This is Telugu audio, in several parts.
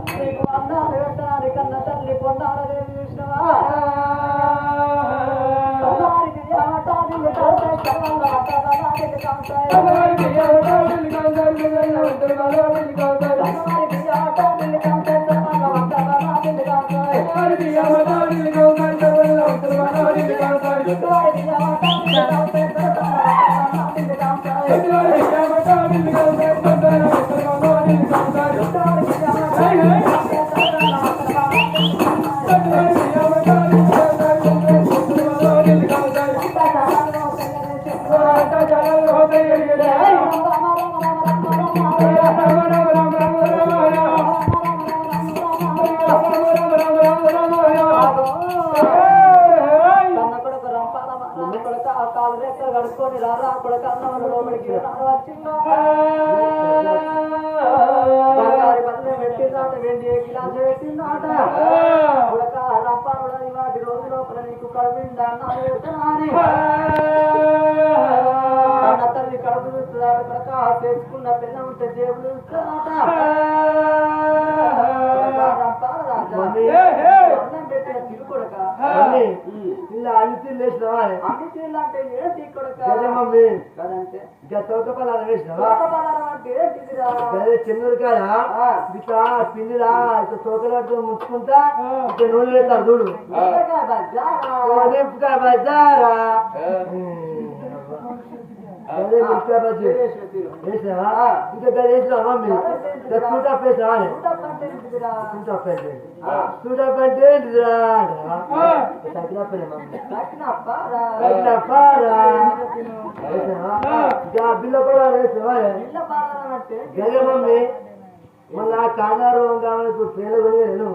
నీకు అన్నాలు పెట్టడానికి కన్న తల్లి పొందాలని చూసినవా కడుక్కొని రారా కొడుకు అన్నవన్న లోపలికి పెట్టిందాట వెండి గిలాస పెట్టిందాట కొడుక రప్పాలని వాటి రోజు లోపల నీకు కడుపుందా అన్న తల్లి కడుపు చూస్తుందాట కొడుక చేసుకున్న పిల్ల ఉంటే జేబులు చూస్తుందాట అన్నం పెట్టిన తిరు కొడుక ఇలా అన్ని తిల్లేసినవా అన్ని తిల్లు అంటే ఏంటి కొడుక మమ్మీ కదంటే తోకపల్లార వేసినవా అంటే చిన్నకాయ ఇట్లా పిండిరా ఇట్లా తోకలు ముంచుకుంటా ఇట్లా నూనె వేస్తారు చూడు బజారా అదే ముఖ్య బజ్జీ వేసినావా ఇంకా వేసినా మమ్మీ సూటప్ వేసినావా సూటప్ అంటే బిల్ల కూడా వేసినావా గదే మమ్మీ మళ్ళా కాదారు కావాలి ఇప్పుడు పేరు కొనియను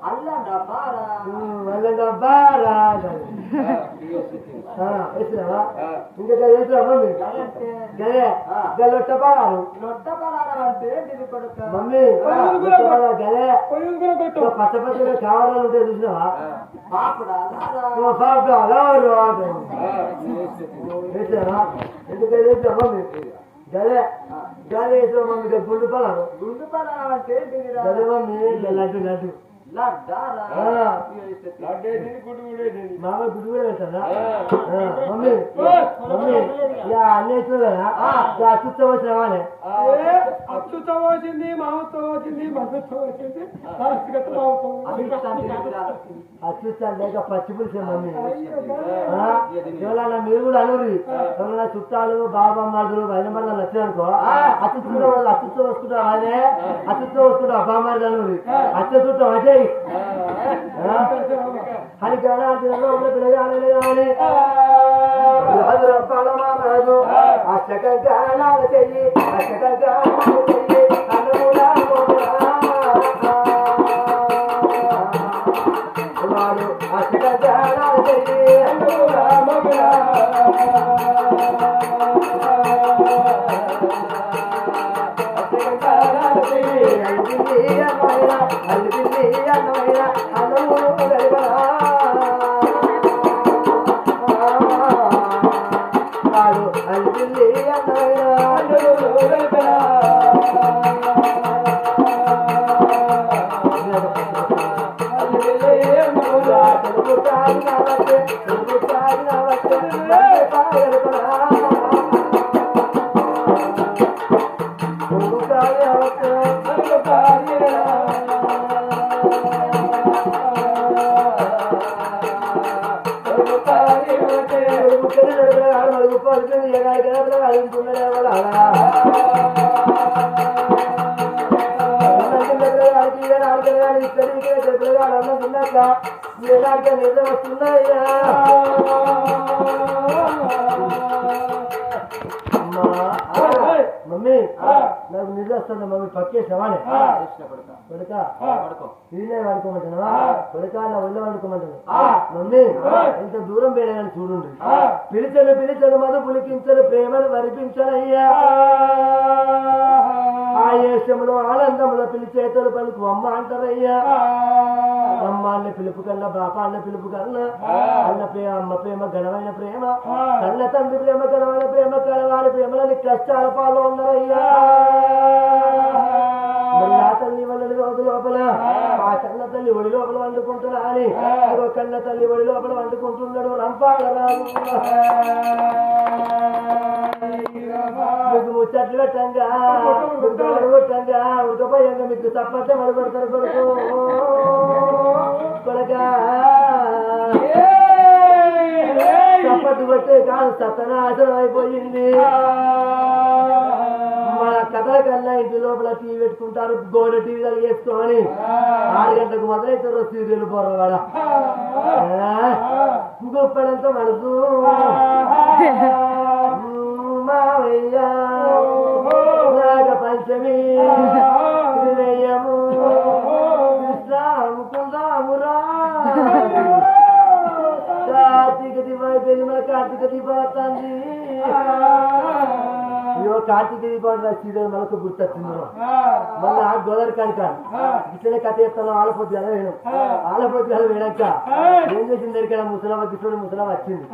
అల్లండా బారా వేసినావా ఇంకా వేసినా మమ్మీ గదే లొట్ట పాడారు మమ్మీ గదే పచ్చ పచ్చగా కావాలని ఉంటే చూసినావా వేసినావా ఎందుకంటే వేసినా మమ్మీ గదే గదే వేసిన మమ్మీ గుండు పలారు అంటే గదే మమ్మీ లడ్డు లడ్డు మామ గుడ్డు కూడా వేస్తారా మమ్మీ మమ్మీ అన్నీ వేసినావు కదా అచ్చుతో వచ్చినావానే అచ్చుతో వచ్చింది మామతో వచ్చింది మద్దతో వచ్చింది అచ్చుతాను లేక పచ్చి పులిసే మమ్మీ ఎవరన్నా మీరు కూడా అనురి ఎవరన్నా చుట్టాలు బాబామ్మలు బయలుమల్లా నచ్చారనుకో అచ్చుతో వస్తుంటావు అదే అచ్చుతో వస్తుంటావు బామ్మలు అనురి అచ్చ చుట్టాం అదే అని పిల్లగాలి రాజు అష్టకంకాణాలు చెయ్యి అష్టకంకాణాలు చెయ్యి అన్నముడా వాడు అష్టకంకాణాలు చెయ్యి అన్నముడా అష్టకంకాణాలు చెయ్యి అల్లింది అన్నమైనా అల్లింది అన్నమైనా అన్నము గడిపరా అల్లింది అన్నమైనా అన్నము గడిపరా వస్తున్నాయ్యా మమ్మీ నాకు నిద్ర వస్తుంది మమ్మీ పక్కేసావానే కొడుక నీళ్ళే వాడుకోమంటున్నావా కొడుక నా ఒళ్ళో వాడుకోమంటాను మమ్మీ ఎంత దూరం పోయినా చూడండి పిలిచను పిలిచను మధు పులికించను ప్రేమను వరిపించనయ్యా ఆయేషములో ఆనందంలో పిలిచేతలు పలుకు అమ్మ అంటారయ్యా అమ్మాన్ని పిలుపు కన్నా బాపాన్న పిలుపు కన్నా అన్న ప్రేమ అమ్మ ప్రేమ ఘనమైన ప్రేమ కన్న తండ్రి ప్రేమ ఘనమైన ప్రేమ కలవారి ప్రేమలని కష్టాల పాలు ఉన్నారయ్యా మరి ఆ తల్లి వల్ల రోజు లోపల తల్లి ఒడి లోపల వండుకుంటున్నా అని కన్న తల్లి ఒడి లోపల వండుకుంటున్నాడు రంపాలరాజు మీకు ముచ్చట్లు పెట్టంగా కొట్టంగా ఉడకపోయంగా మీకు తప్పట్టే మడబడతారు కొడుకు కొడగా తప్పట్టు కొట్టే కాదు సత్తనాశనం అయిపోయింది మన కథల కన్నా ఇంటి లోపల టీవీ పెట్టుకుంటారు గోడ టీవీ వేసుకొని 6 గంటలకు మొదలైతారు సీరియల్ పోరవాడ గొప్పడంత మనసు మావయ్య నాగ పంచమి శ్రీరయ్యము కృష్ణముకుందామురా కార్తీక దీపం అయిపోయింది మన కార్తీక దీపం వస్తుంది కార్తీక దీపావళి సీరియల్ మనకు గుర్తొచ్చింది మళ్ళా గోదావరి కానికాడు ఇట్లనే కథ చెప్తాను ఆలపోతి కదా వేయడం ఆలపోతి కదా వేయడాక ఏం చేసింది దగ్గర ముసలమ్మ కిషోడి ముసలమ్మ వచ్చింది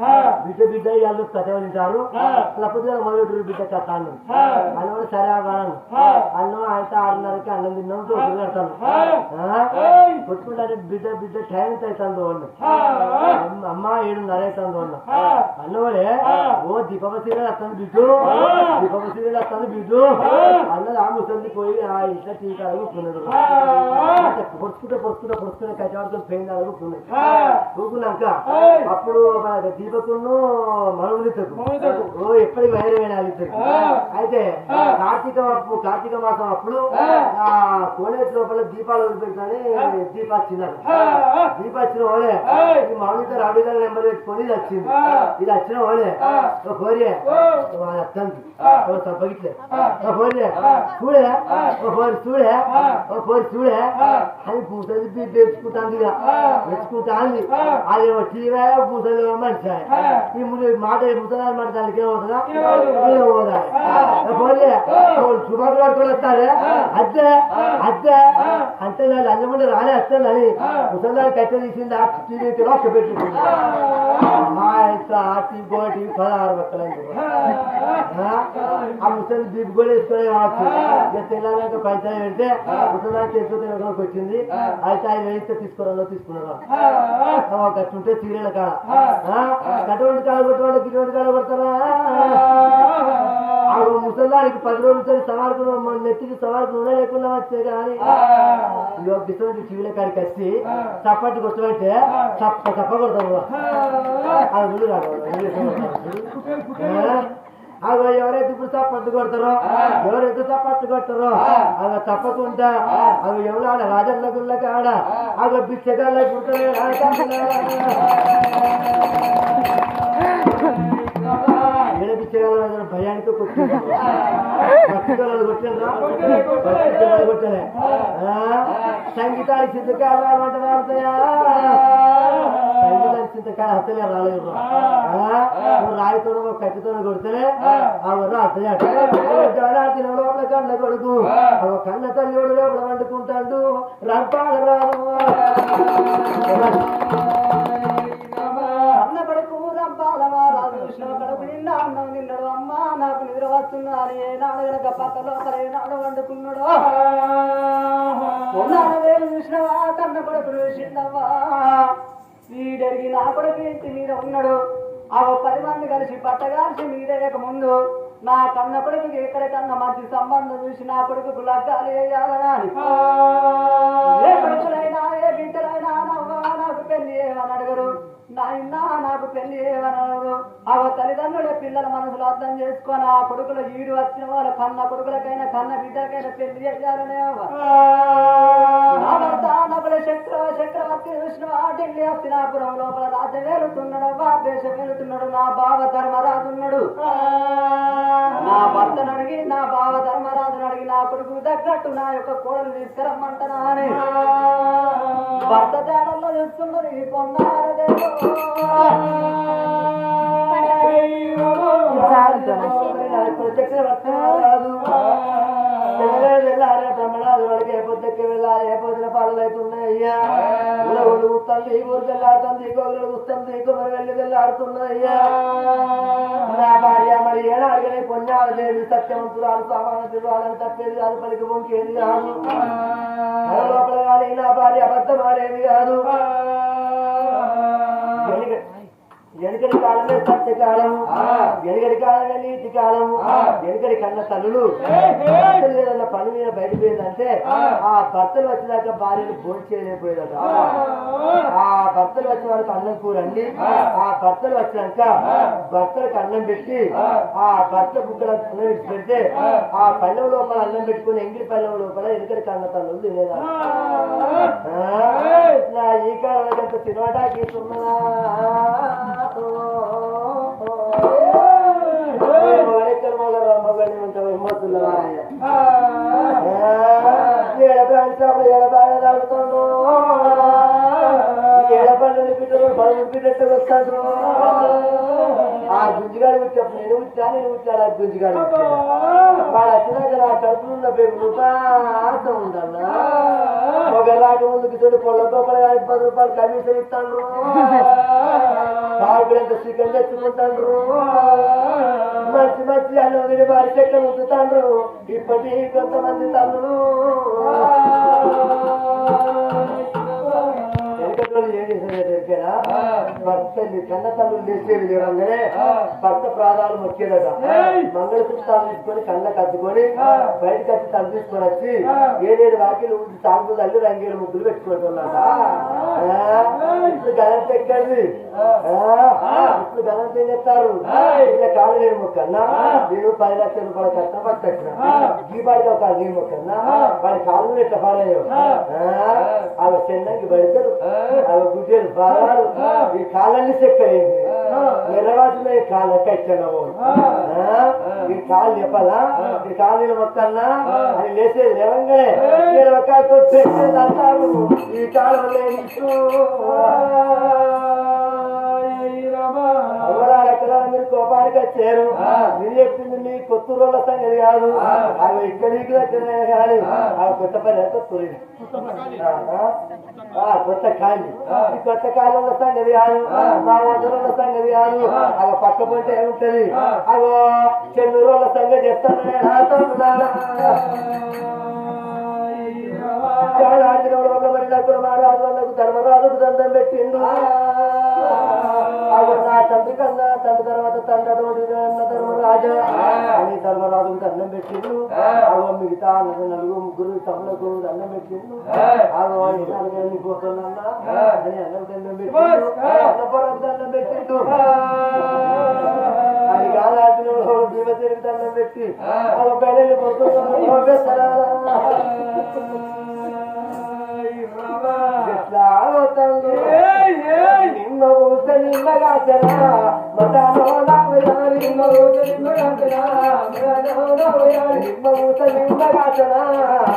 బిడ్డ వాళ్ళు కథ వింటారు లేకపోతే మొదటి బిడ్డ కథ అన్నం అన్న కూడా సరే అన్నాను అన్నం ఆయన 6:30కి అన్నం తిన్నాం తోడు కడతాను కొట్టుకుంటే బిడ్డ టైం ఎంత అవుతుందో వాళ్ళు అమ్మ 7:30 అవుతుందో వాళ్ళు అన్నవాడే ఓ దీపమ సీరియల్ వస్తాను బిడ్డు దీపమ సీరియల్ వస్తాను బిడ్డు అన్నది ఆ ముసలి పోయి ఆ ఇంట్లో టీకా అడుగుతున్నాడు పొడుచుకుంటే కట్టబడుతుంది పెయిన్ అడుగుతున్నాడు ఊకున్నాక అప్పుడు దీపకును మనవులిద్దరు ఓ ఎప్పటికి వైరం వేయాలి అయితే కార్తీక మాసం అప్పుడు ఆ కోనేటి లోపల దీపాలు వదిలిపెట్టాలని దీపాచ్చినారు దీపాచ్చిన వాళ్ళే ఈ మామిడితో రాబిగారు నెంబర్ పెట్టుకొని ఇది వచ్చింది ఇది వచ్చిన వాళ్ళే కోరియే అత్తంది పగిట్లే చూడే అని పూసలు తెచ్చుకుంటాంది తెచ్చుకుంటాంది అదేమో టీవీ పూసలు మనిషి ఈ ముందు మాట ముసలి మాట దానికి ఏమవుతుందా పోదా సుమారు పట్టుకొని వస్తారే అద్దే అంటే నాకు అందముండే రాలే వస్తానని ముసలిదాన్ని కట్టె తీసింది ఆ టీవీకి ఒక్క పెట్టుకుంది కోటి 16 బట్టలండి ఆ ముసలి దీపు కూడా వేసుకునే కావచ్చు ఇక తెల్లాక పంచాయతీ పెడితే ముసలిదాన్ని తెచ్చుకోవడానికి వచ్చింది అయితే 5 వేస్తే తీసుకున్నారు కట్టుంటే సీరియల్ కాడ కటువంటి కాడ కొట్టవాడు గిటువంటి కాడ కొడతారా ఆ ముసలిదానికి 10 రోజులు సవాలకు నెత్తికి సవాలకు నూనె లేకుండా వచ్చే కానీ ఇటువంటి టీవీల కాడికి వచ్చి చప్పటి కొట్టమంటే చప్ప కొడతారు అది ముందు కాదు అగో ఎవరైతే ఇప్పుడు చప్పట్లు కొడతారో ఎవరైతే చప్పట్లు కొడతారో అలా తప్పకుండా అవి ఎవరు ఆడ రాజన్న గుళ్ళకి ఆడ అగో బిచ్చగాళ్ళ పుడతారే బిచ్చగాళ్ళ భయానికి కొట్టిండ్రా కొట్టలే సంగీతానికి చింతకాయలు అంటే వాడతాయా సంగీతానికి చింతకాయ హస్తలే రాలేదు రాయితో కట్టితో కొడితేనే అవరు అత్తయ్య లోపల కన్న కొడుకు కన్న తల్లి లోపల వండుకుంటాడు రంపాల రాదు అన్న కొడుకు రంపాలమా రాదు కడుపు నిండా అన్నం తిన్నాడు అమ్మ నాకు నిద్ర వస్తున్నారు ఏనాడు గనక పక్క లోపల ఏనాడు వండుకున్నాడు వేలు చూసినవా కన్న కొడుకు చూసిందవ్వా వీడరిగి నా కొడుకు ఇంటి మీద ఉన్నాడు ఆ 10 మంది కలిసి పట్టగాల్సి మీదేయక ముందు నా కన్న కొడుకు ఎక్కడికన్నా మంచి సంబంధం చూసి నా కొడుకు లగ్గాలు వేయాలనా ఏ కొడుకులైనా ఏ బిడ్డలైనా నవ్వా నాకు పెళ్లి ఏమని అడగరు నాయనా నాకు పెళ్లి ఏమని అడగరు ఆ తల్లిదండ్రుల పిల్లల మనసులో అర్థం చేసుకొని ఆ కొడుకుల ఈడు వచ్చిన వాళ్ళ కన్న కొడుకులకైనా కన్న బిడ్డలకైనా పెళ్లి చేయాలనే నా భర్త నకుల చక్రవర్తి చూసిన ఢిల్లీ హస్తినాపురం లోపల రాజ్యం వెళుతున్నాడు దేశం వెళుతున్నాడు నా బావ ధర్మరాజు ఉన్నాడు నా భర్తను అడిగి నా బావ ధర్మరాజును అడిగి నా కొడుకు తగ్గట్టు నా యొక్క కోడలు తీసుకురమ్మంటనా అని భర్త తేడల్లో చూస్తున్నది చక్రవర్తి బ్రహ్మరాజు వాడికి పొద్దుకి వెళ్ళాలి ఏ పొద్దున పాలలు అవుతున్నాయి అయ్యా ఊరు గుస్తుంది ఊరు తెల్లాడుతుంది గోగులు గుస్తుంది కుమరి వెళ్ళి తెల్లాడుతున్నాయి అయ్యా నా భార్య మరి ఏడాడిగనే పొన్నాడు లేదు సత్యవంతురాలు సామాన్యులు వాళ్ళని తప్పేది కాదు పలికి పొంకేది కాదు లోపల కానీ నా భార్య అబద్ధం ఆడేది కాదు వెనుకటి కాలమే సత్యకాలం వెనుకటి కాలమే నీతి కాలం వెనుకటి కన్న తల్లులు ఏదన్నా పని మీద బయటపోయిందంటే ఆ భర్తలు వచ్చినాక భార్యను భోజనం చేయలేకపోయేదట ఆ భర్తలు వచ్చిన వారికి అన్నం కూరండి ఆ భర్తలు వచ్చినాక భర్తలకు అన్నం పెట్టి ఆ భర్త బుక్కల అన్నం విడిచి పెడితే ఆ పల్లెం లోపల అన్నం పెట్టుకుని ఎంగిలి పల్లెం లోపల వెనుకటి కన్న తల్లులు తినేదా నా ఈ కాలంలో ఎంత సినిమాటా గీస్తున్నా పిల్లలు వస్తాడు ఆ గుంజిగాడు వచ్చేప్పుడు నేను వచ్చాడు ఆ గుంజిగాడు వాడు వచ్చినాక నా కడుపులున్న పేరు ఉందన్నా ఒక రాక ముందుకు చూడు పొలంతో 10 రూపాయలు కమిషన్ ఇస్తాను బాగులంత చికెన్ తెచ్చుకుంటాండ్రు మంచి మంచి అన్నం వారి చెక్కలు ఉంచుతాండ్రు ఇప్పటి కొంతమంది తల్లులు ఏం చేసేదా భర్త కన్న తల్లు లేచేది లేవగానే భర్త ప్రాణాలు మొక్కేదట మంగళసూత్రాలు తీసుకొని కళ్ళకు అద్దుకొని బయటకు వచ్చి తల్లు తీసుకొని వచ్చి 7 వాకిలు సాగులు అల్లి రంగేలు ముగ్గులు పెట్టుకుంటున్నాట ఇప్పుడు గలంత ఎక్కడిది ఇప్పుడు గలంత ఏం చెప్తారు ఇలా కాళ్ళు నేను మొక్కన్నా నేను 10 లక్షల రూపాయల కష్టం పట్టుకొచ్చిన ఈ పాటికి ఒక నేను మొక్కన్నా వాడి కాళ్ళు ఎట్లా పాడాయో అవి చెన్నకి పడతారు అవి గుడ్డలు బాగాలు ఈ కాళ్ళని చెక్కలేదు నిరవాసిన ఈ కాళ్ళ కట్టనవు ఈ కాళ్ళు చెప్పాలా ఈ కాళ్ళు మొక్కన్నా అని లేచేది లేవంగానే ఒక్కతో పెట్టేది అంటారు ఈ కాళ్ళు మీరు కోపానికి వచ్చారు మీరు చెప్పింది మీ కొత్తూరుల సంగతి కాదు అవి ఇక్కడికి వచ్చిన కానీ అవి కొత్త పని అయితే తొలిది కొత్త ఖాళీ ఈ కొత్త ఖాళీల సంగతి కాదు మా వదరుల సంగతి కాదు అవి పక్క పంట ఏముంటది అవి చెన్నూరుల సంగతి చెప్తాను మహారాజులకు ధర్మరాజుకు దండం పెట్టిండు నా తండ్రి కన్నా తండ్రి తర్వాత తండ్రి అన్న ధర్మరాజా అని ధర్మరాజుకు దండం పెట్టిండు అవ మిగతా 4 తమ్ములకు దండం పెట్టిండు అవి పోతున్నా అని అన్నం దండం పెట్టిండు అన్నపురం దండం పెట్టిండు అది కాలాడిన భీమసేనికి దండం పెట్టి అవ పెళ్ళి పోతున్నా నిమ్మ ఊస నిమ్మగాచన మదనో నవయారి నిమ్మ ఊస నిమ్మగాచన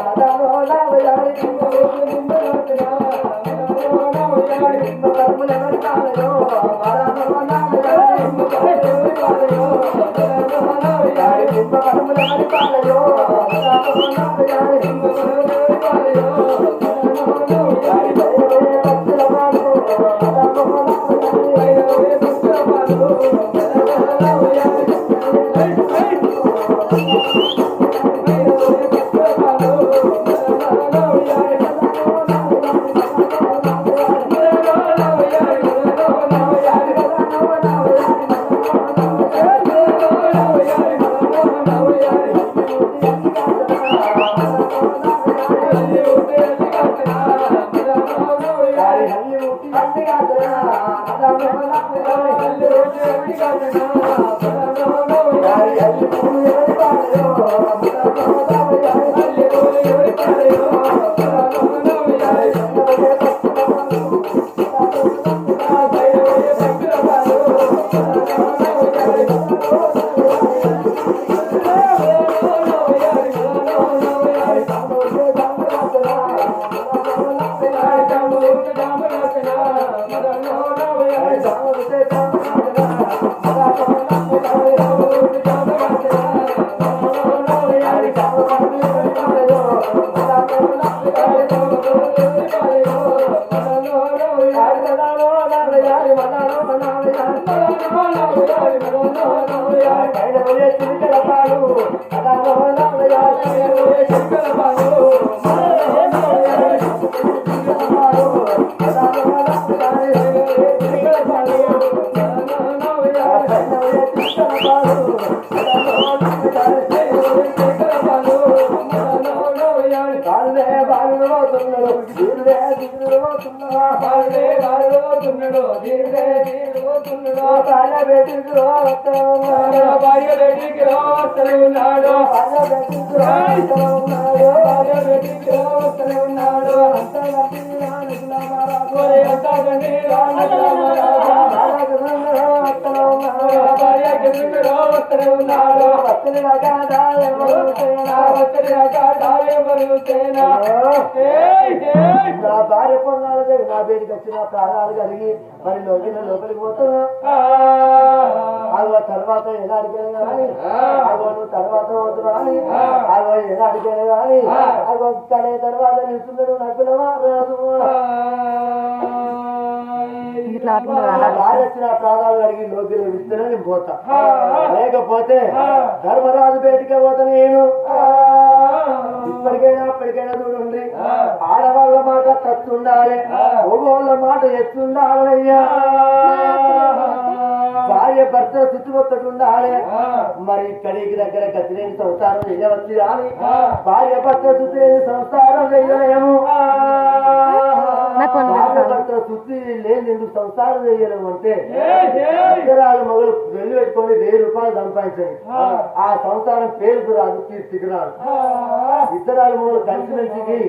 మదనో నవయారి నిమ్మ కర్ముల మరికాలయో మదనో నవయారి నిమ్మ కర్ముల మరికాలయో బాలుడు పోతున్నాడు దీరుడే దీరుడు పోతున్నాడు బాలుడు పోతున్నాడు దీరుడే దీరుడు పోతున్నాడు భార్య బేటికి వస్తున్నాడు భార్య బేటికి వస్తున్నాడు భార్య బేటికి వస్తున్నాడు భార్య బేటికి వస్తున్నాడు అంతా నా భార్య పొన్నాడు నా బయటికి వచ్చిన ప్రాణాలు కలిగి మరి లోపలికి పోతున్నా తర్వాత ఎలా అడిగాను కానీ నువ్వు తర్వాత పోతున్నా అని ఎలా అడిగాను కానీ కడే తర్వాత నిలుస్తున్నాడు నా పిల్లవా రాదు వచ్చిన ప్రాణాలు అడిగి లోపలి ఇస్తేనే నేను పోతా లేకపోతే ధర్మరాజు బయటికే పోతా నేను ఇప్పటికైనా అప్పటికైనా చూడండి ఆడవాళ్ళ మాట తత్తుండాలి మగవాళ్ళ మాట ఎత్తుండాలయ్యా భార్య భర్త చుట్టుపక్కల ఉండాలి మరి ఇక్కడికి దగ్గర గతిలేని సంసారం చేయవచ్చు కానీ భార్య భర్త చుట్టూ సంసారం చేయలేము భార్య భర్త చుట్టూ లేని సంసారం చేయలేము అంటే ఇద్దరాలు మొదలు వెళ్ళి పెట్టుకొని 1000 రూపాయలు సంపాదించండి ఆ సంసారం పేరుకు రాదు కీర్తికి రాదు ఇద్దరాలు మొదలు కలిసి మెలిసి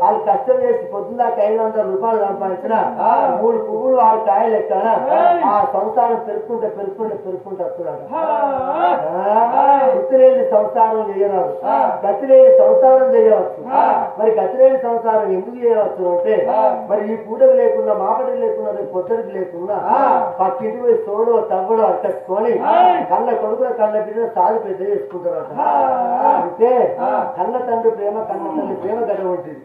వాళ్ళు కష్టం చేసి పొద్దుదాకా 500 రూపాయలు సంపాదించిన 3 పువ్వులు 6 కాయలు ఎక్కడ ఆ సంసారం పెరుక్కుంటే వస్తున్నాడు గుర్తులేని సంసారం చేయరాదు గతిలేని సంసారం చేయవచ్చు మరి గతిలేని సంసారం ఎందుకు చేయవచ్చు అంటే మరి ఈ పూటకు లేకుండా మాపటికి లేకుండా పొద్దుడికి లేకుండా పక్కింటి పోయి సోడు తవ్వడు అట్టట్టుకొని కళ్ళ కొడుకుల కళ్ళ బిడ్డ సాగు పెద్ద చేసుకుంటారు అంటే కన్న తండ్రి ప్రేమ కన్న తల్లి ప్రేమ గడ ఉంటుంది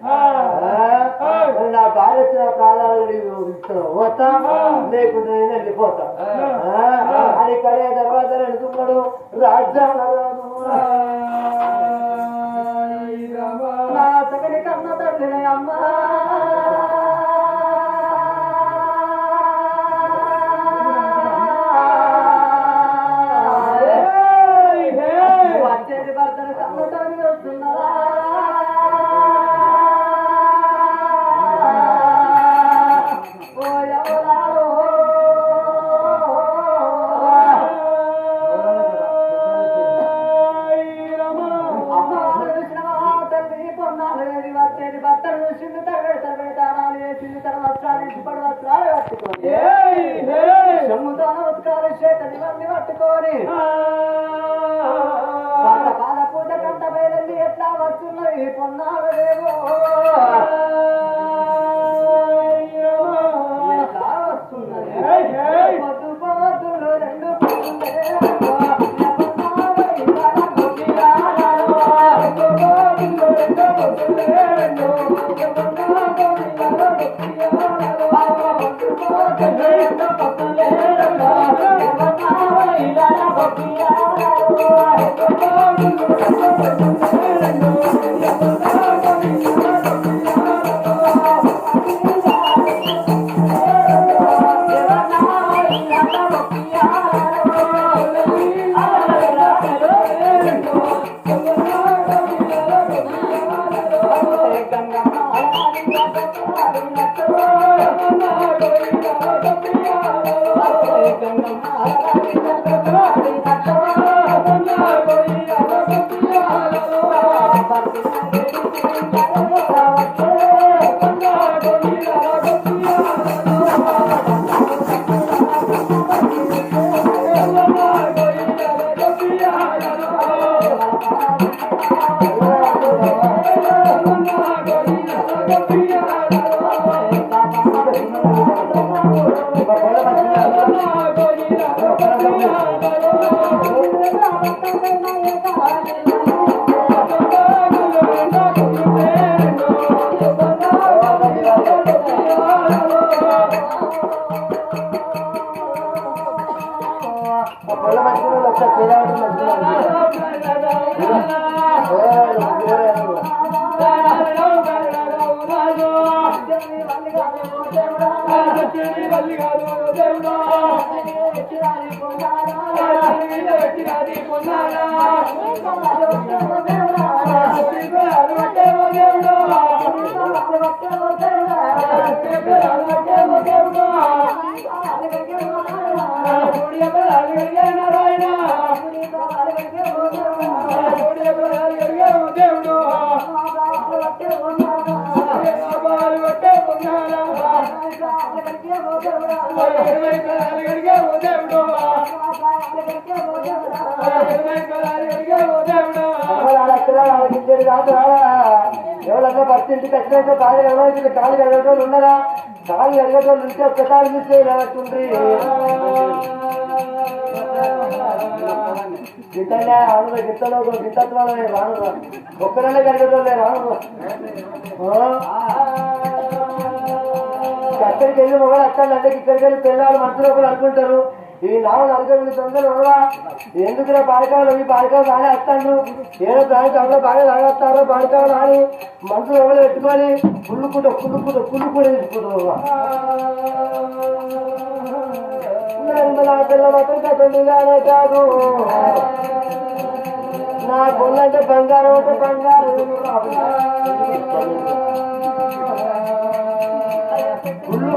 మరి నా భార్య వచ్చిన ప్రాణాలు పోతా లేకుండా నేను వెళ్ళిపోతా అని కడే తర్వాత అనుకున్నాడు రాజ్యాల నా సగని కన్న తండ్రి అమ్మా వచ్చేది భర్తను కన్న తండ్రి వస్తున్నారా పట్టుకొని పాద పూజ కంట బయలు ఎట్లా వస్తున్నది పొన్నాడేమో ఎట్లా వస్తున్నది పొద్దు పొద్దులు 2 దేవుడా ఎవరన్నా ఫస్ట్ ఇంటికి వచ్చినాక కాలు కడగ కాలు కడగటోళ్ళు ఉన్నారా? కాలు కడగటోళ్ళు ఉంటే ఒక్కసారి చూస్తే ఇలాంటి గిట్టలే ఆను గిట్టలో గిట్టత్వాలనే రాను ఒక్కరనే కడగటోళ్ళే రాను. అక్కడికి వెళ్ళి మొగలు అక్కడంటే ఇక్కడికి వెళ్ళి పిల్లలు మనసులో ఒకరు అనుకుంటారు ఈ నావలు అనుకోని తొందరలు ఉండవా ఎందుకురా బాలికాలు ఈ బాలికాలు రాని వస్తాను ఏదో ప్రాంతంలో బాగా తాగొస్తారో బాలికాలు రాని మనసులో ఒకరు పెట్టుకొని కుళ్ళుకుంటూ తీసుకుంటారు. నా పిల్ల మాత్రం కథండిగానే కాదు నా పొల్లంటే బంగారం అంటే బంగారం గుళ్ళు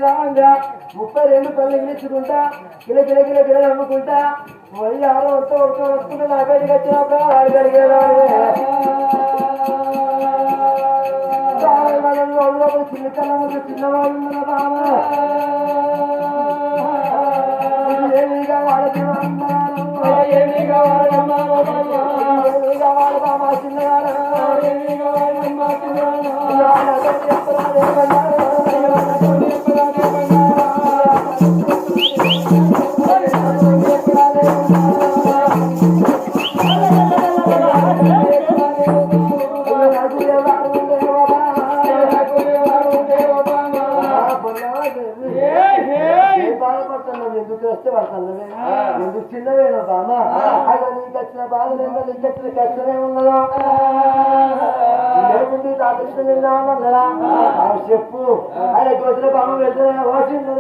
రావంగా 32 పనులు ఇచ్చుకుంటా కిల అమ్ముకుంటా మళ్ళీ ఆరో వస్తుంటే నా బయటకు వచ్చినప్పుడు చిన్నవాళ్ళు ఉన్న బామా ఏమిగా వాడు బామా చిన్నవాడు ఎందుకు వస్తే పడుతుంది ఎందుకు చిన్నవేనా బామా అలా నీకు వచ్చిన బాధలు ఏంటో నీకు వచ్చిన కష్టమే ఉన్నదో లేకుంటే తాతృష్టి నిన్నా కదా చెప్పు ఆయనకు వచ్చిన బామ వెళ్తే వచ్చింది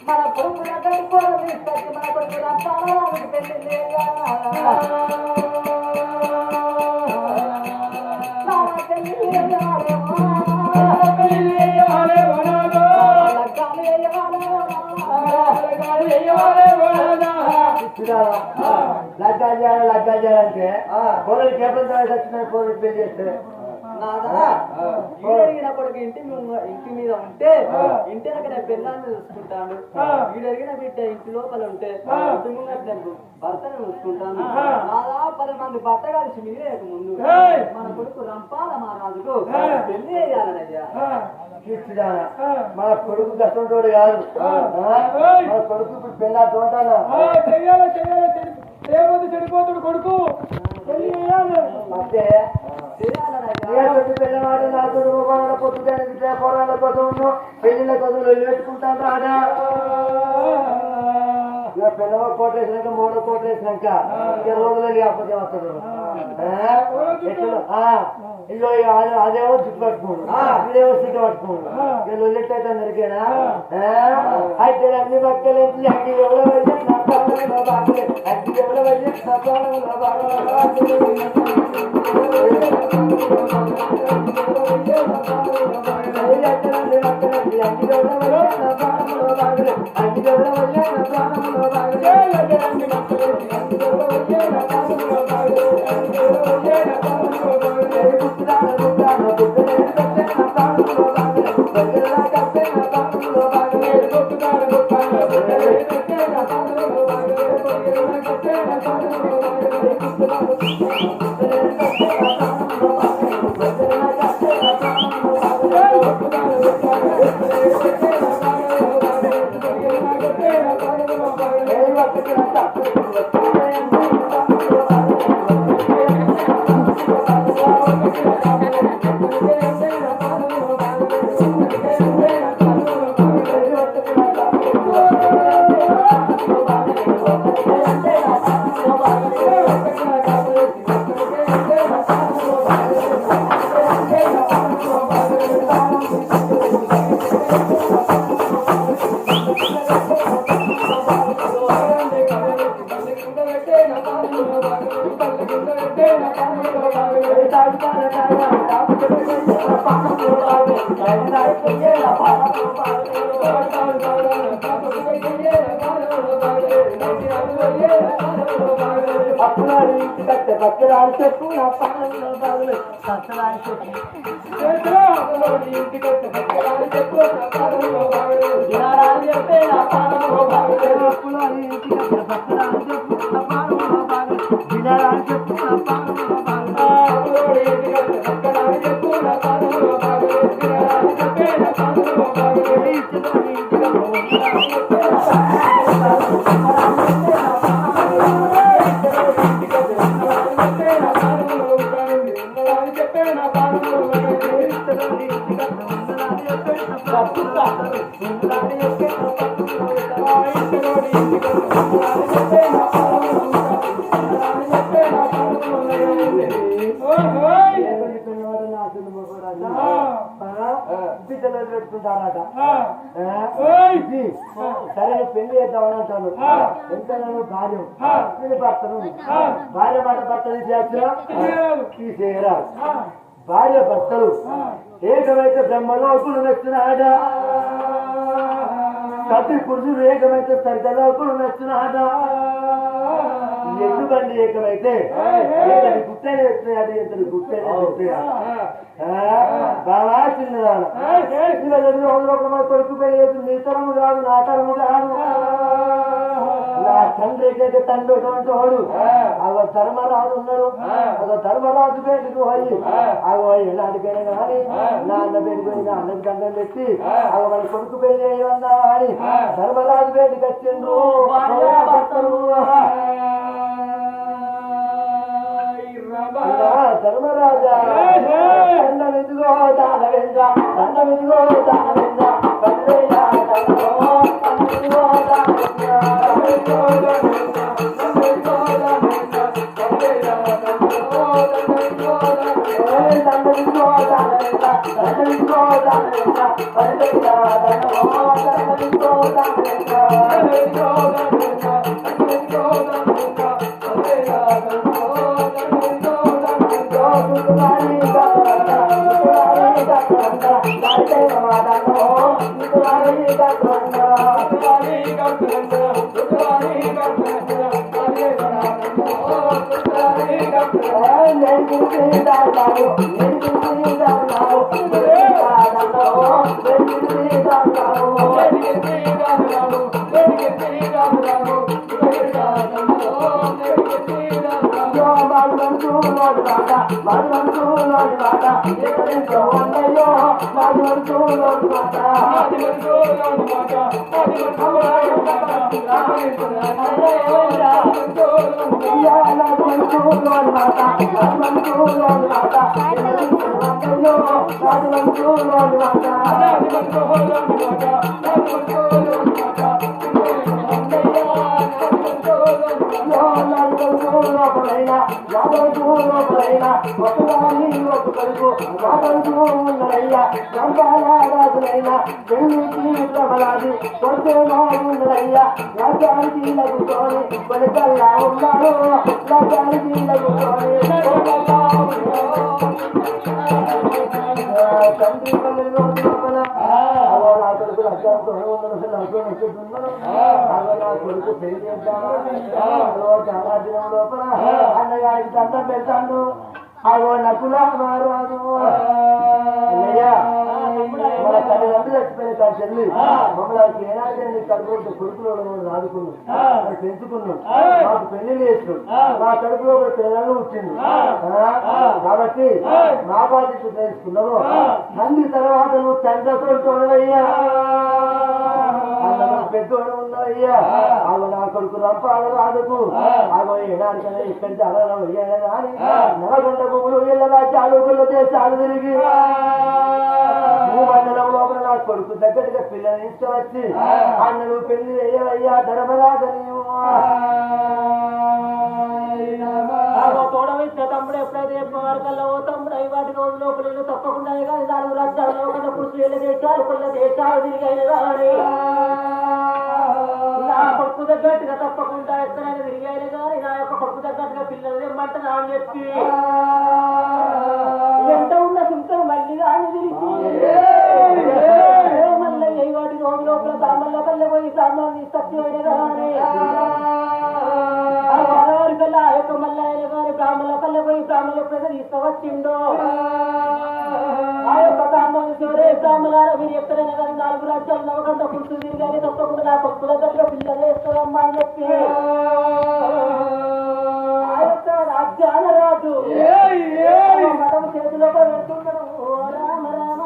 మన పొరుగు కూడా తీసుకొచ్చి మన కొడుకు పెళ్లి లగ్గా చేయాలంటే కోరలు కేపలు వచ్చిన కోరలు పెళ్లి చేస్తే కొడుకు ఇంటి మీద ఉంటే ఇంటి దగ్గర పిల్లల్ని చూసుకుంటాను వీడరిగిన బిడ్డ ఇంటి లోపల ఉంటే భర్తను చూసుకుంటాను నాదా 10 మంది భర్త కలిసి మీరే ముందు మన కొడుకు రంపాల మహారాజుకు పెళ్లి చేయాలనయ్యా మన కొడుకు కష్టంతోడు కాదు మన కొడుకు ఇప్పుడు పెళ్ళా తోటానా చెడిపోతాడు కొడుకు పెళ్లి చేయాలి అంటే పిల్లవాడు నా కుటుంబ పొద్దుగా పొరాల కోసం పెళ్లిళ్ళ కోసం వెళ్ళి పెట్టుకుంటాను రాడా ఇక పిల్లవ కోట వేసినాక మూడో కోట వేసినాక ఇక రోజులు అప్పటి వస్తాడు ఇదో అదేమో జుట్టు పట్టుకోండు ఇదేమో సిగ్గు పట్టుకోండు ఇక లొల్లెట్టయితే అందరికేనా అయితే అన్ని పక్కలు అగ్గి ఎవరో అగ్గి ఎవరో పక్కరాలు చెప్పు నా పాలనలో బాగులే సత్తరాలు చెప్పు దినారాలు చెప్పే నా పాలనలో బాగులే అప్పులాలు ఇంటికి పక్కరాలు చెప్పు నా పాలనలో బాగులే దినారాలు చెప్పు నా పాలనలో బాగులే పక్కరాలు చెప్పు నా పాలనలో బాగులే దినారాలు చెప్పే నా పాలనలో బాగులే పెట్టుకుంటారట సరే పెళ్లి చేద్దామని అంటాను ఎంత భార్యం భర్తను భార్య మాట భర్తని తీసేయరా భార్య భర్తలు ఏకమైతే బ్రహ్మలోకులు నచ్చునాడా సతి పురుషులు ఏకమైతే సరితలోకులు నచ్చునాడా ఎందుకండి ఏకమైతే గుట్టనే ఎత్తున్నాడు ఇతను గుట్టనే బాగా చిన్నదాన కొడుకు పెళ్ళి నీ తరము కాదు నా తరము కాదు నా తండ్రి ఎట్లయితే తండ్రి వాడు అగో ధర్మరాజు ఉన్నాడు అగో ధర్మరాజు పేరుకు పోయి అగో ఎలాంటికైనా కానీ నా అన్న పేరుకు పోయి నా అన్నకి దండం పెట్టి అగో మన కొడుకు పెళ్లి అయ్యన్నా అని ధర్మరాజు పేరుకి వచ్చిండ్రు ధర్మరాజా దండమిదిగో దానవేంద్ర దండమిదిగో దానవేంద్ర లోపలైనా లోపలైనా ఒకదాన్ని ఒక కడుపు ఉండదయ్యా రాజులైనా పెళ్లికి ప్రబలాది కొంచెం ఉండదయ్యా రాజానికి లగుతోని కొడుకల్లా ఉన్నాడు రాజానికి లగుతోని తండ్రి పల్లె లోపల నా కొడుకు అత్యంత నా కొడుకు పెళ్లి చేద్దామా చాలా దినం లోపల అన్నగారికి దండం పెడతాను అవో నకుల మారాదు మన తల్లిదండ్రులు చచ్చిపోయిన కాదు చెల్లి మమ్మల్ని ఏనాడు కడుపు కొడుకులో ఆదుకున్నాం పెంచుకున్నాం మాకు పెళ్లి చేస్తున్నాం మా కడుపులో ఒక పిల్లలు వచ్చింది కాబట్టి మా బాధ్యత తెలుసుకున్నావు తండ్రి తర్వాత నువ్వు తండ్రితో చూడవయ్యా పెద్దోడు ఉన్నాయ్యా అవి నా కొడుకు రంపాల రాదుకు అవి ఏడాదికైనా ఇక్కడికి అలా వెయ్యాలి కానీ నవగంట భూములు వీళ్ళ రాజ్యాలు దేశాలు తిరిగి భూమండలం లోపల నా కొడుకు దగ్గరగా పిల్లల్ని ఇష్టవచ్చి అన్నలు పెళ్లి వేయవయ్యా ధర్మరాజని తోడవైతే తమ్ముడు ఎప్పుడైతే వరకల్లా ఓ తమ్ముడు అవి వాటి రోజు లోపల తప్పకుండా కానీ 4 రాజ్యాల లోపల పురుషులు వెళ్ళే దేశాలు కొన్ని దేశాలు తిరిగి కానీ నా కొడుకు తగ్గట్టుగా తప్పకుండా ఎక్కడైనా తిరిగాయని కానీ నా యొక్క కొడుకు తగ్గట్టుగా పిల్లలు ఏమంట నా చెప్పి ఎంత ఉన్న సింతలు మళ్ళీ కానీ తిరిగి మళ్ళీ ఏ వాటి రోజు లోపల సామాన్ల పల్లె పోయి సామాన్ని సత్యమైన కానీ వారికల్లా ఆ యొక్క మళ్ళీ ఆయన కానీ బ్రాహ్మణ పల్లె పోయి బ్రాహ్మణ ఎప్పుడైనా తీసుకువచ్చిండో ఆ యొక్క బ్రాహ్మణులు చివరే బ్రాహ్మణాలు మీరు ఎక్కడైనా కానీ 4 రాజ్యాలు నవకంట పురుషులు తిరిగానే తప్పకుండా నా భక్తుల దగ్గర పిల్లలు వేస్తారమ్మా అని చెప్పి ఆ యొక్క రాజ్యాల రాజు మతం చేతిలో పెడుతున్నాడు రామ రామ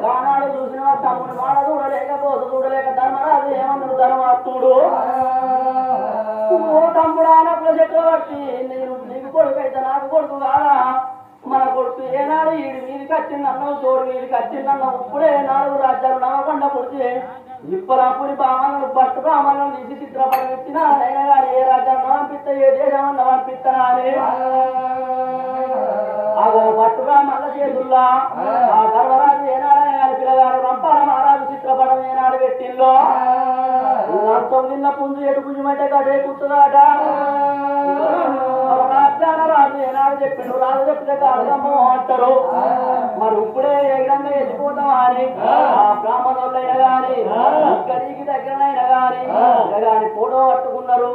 కానాడు చూసిన తమ్ముడు వాడ చూడలేక బోస చూడలేక ధర్మరాజు ఏమన్నాడు ధర్మాత్ముడు ఓ తమ్ముడా నకుల చక్రవర్తి నీకు కొడుకు అయితే నాకు కొడుకు కాదా మన కొడుకు ఏనాడు ఈడు మీదికి వచ్చిందన్నావు తోడు మీదికి వచ్చిందన్నావు ఇప్పుడే 4 రాజ్యాలు నమ్మకుండా పుడితే ఇప్పలాపురి బామలను బట్టు బామలను తీసి చిత్రపటం ఇచ్చిన అయినా కానీ ఏ రాజ్యాన్ని పంపిస్తా ఏ దేశమన్నా పంపిస్తా అని అగో పట్టుగా మల్ల చేతుల్లా ఆ ధర్మరాజు ఏనాడని కానీ పిల్లగాడు రంపాల మహారాజు చిత్రపటం ఏనాడు పెట్టిల్లో నిన్న పుంజు ఎటు పుంజుమంటే గడే కూర్చుదాట రాజ్యాన రాజు ఏనాడు చెప్పిండు రాజు చెప్తే కాడమ్మ అంటారు మరి ఇప్పుడే ఎగడంగా వెళ్ళిపోతామా అని ఆ బ్రాహ్మణులైనా గాని ఇక్కడికి దగ్గరనైనా గాని ఫోటో పట్టుకున్నారు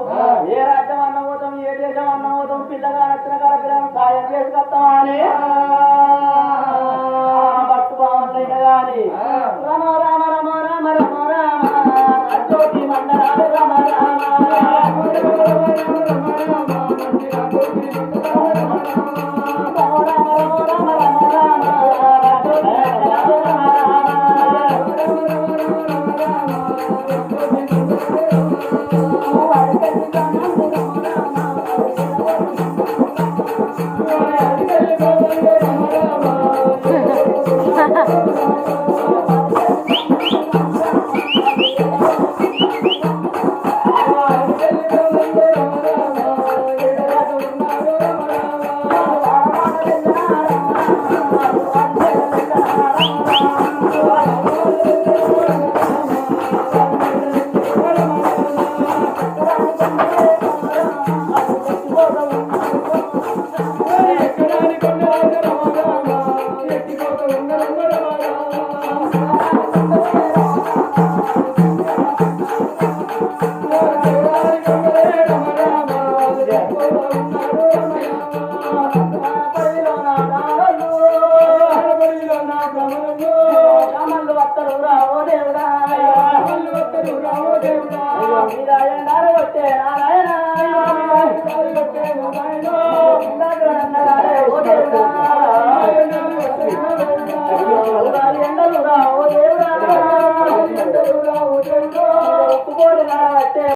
ఏ రాజ్యం అన్న పోతాం ఏ దేశం అన్న పోతాం పిల్లగా నచ్చిన కాడ పిల్లలను సాయం చేసుకొస్తామా అని భక్తు భావంలైనా గాని రామ రామ రామ రామ రామ రామ అచ్చోటి మండలాలు రామ రామ మీరాయణ వచ్చే నారాయణ అన్నగారే ఓ దేవుడా